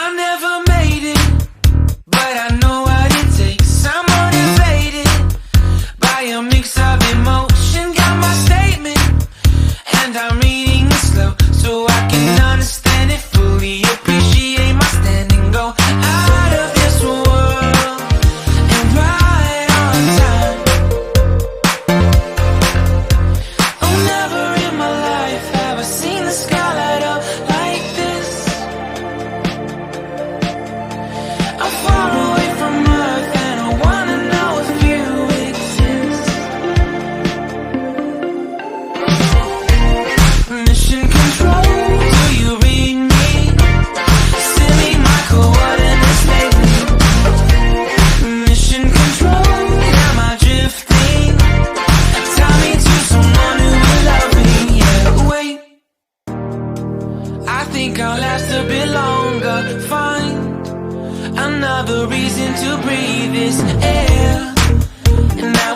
I never made it, but I know what it takes. I'm motivated by a mix of emotion. Got my statement, and I'm reading it slow so I can understand it fully. Appreciate my standing, go out of this world and right on time. Oh, never in my life have I seen the sky light up like this. I'm far away from Earth and I wanna know if you exist. Mission control, do you read me? Send me my coordinates lately. Mission control, am I drifting? Tie me to someone who will love me. Yeah, wait, I think I'll last a bit longer. Find another reason to breathe this air, and that